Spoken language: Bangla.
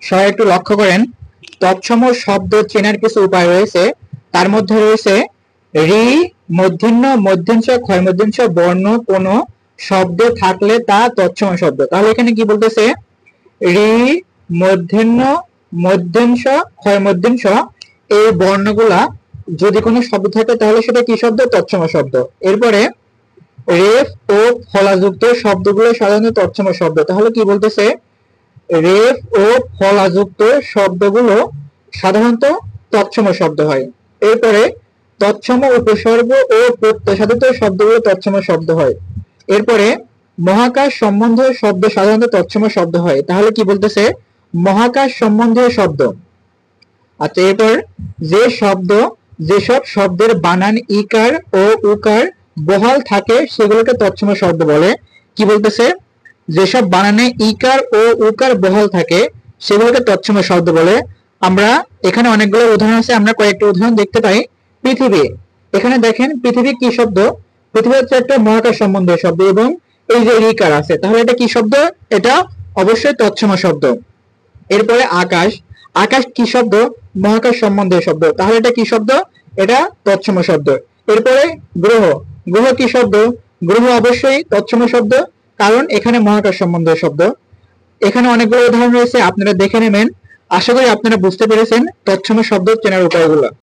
সবাই একটু লক্ষ্য করেন, তৎসম শব্দ চেনার কিছু উপায় রয়েছে। তার মধ্যে রয়েছে রি, মূর্ধন্য, মধ্যাংশ, ক্ষয় মধ্যাংশ বর্ণ কোন শব্দ থাকলে তা তৎসম শব্দ। তাহলে এখানে কি বলতেছে, রি, মূর্ধন্য, মধ্যাংশ, ক্ষয় মধ্যাংশ এই বর্ণগুলা যদি কোনো শব্দ থাকে তাহলে সেটা কি শব্দ? তৎসম শব্দ। এরপরে রেফ ও ফলাযুক্ত শব্দগুলো সাধারণত তৎসম শব্দ। তাহলে কি বলতেছে, রেফ ও ফলাযুক্ত শব্দগুলো সাধারণত তৎসম শব্দ হয়। এরপরে তৎসম উপসর্গ ও প্রত্যয় সাধিত শব্দগুলো তৎসম শব্দ হয়। এরপরে মহাকাশ সম্বন্ধীয় শব্দ সাধারণত তৎসম শব্দ হয়। তাহলে কি বলতেছে, মহাকাশ সম্বন্ধীয় শব্দ। আচ্ছা, এরপর যেসব শব্দের বানান ইকার ও উকার বহাল থাকে সেগুলোকে তৎসম শব্দ বলে। কি বলতেছে, যেসব বানানে ইকার ও উকার বহাল থাকে সেগুলোকে তৎসম শব্দ বলে। আমরা এখানে অনেকগুলো উদাহরণ আছে, আমরা কয়েকটা উদাহরণ দেখতে পাই। পৃথিবী, এখানে দেখেন পৃথিবী কি শব্দ? পৃথিবী হচ্ছে একটা মহাকাশ সম্বন্ধীয় শব্দ এবং এই যে ইকার আছে, তাহলে এটা কি শব্দ? এটা অবশ্যই তৎসম শব্দ। এরপরে আকাশ, আকাশ কি শব্দ? মহাকাশ সম্বন্ধীয় শব্দ, তাহলে এটা কি শব্দ? এটা তৎসম শব্দ। এরপরে গ্রহ, গ্রহ কি শব্দ? গ্রহ অবশ্যই তৎসম শব্দ, কারণ এখানে মহাকাশ সম্বন্ধীয় শব্দ। এখানে অনেকগুলো উদাহরণ রয়েছে, আপনারা দেখে নেবেন। আশা করি আপনারা বুঝতে পেরেছেন তৎসম শব্দ চেনার উপায়গুলো।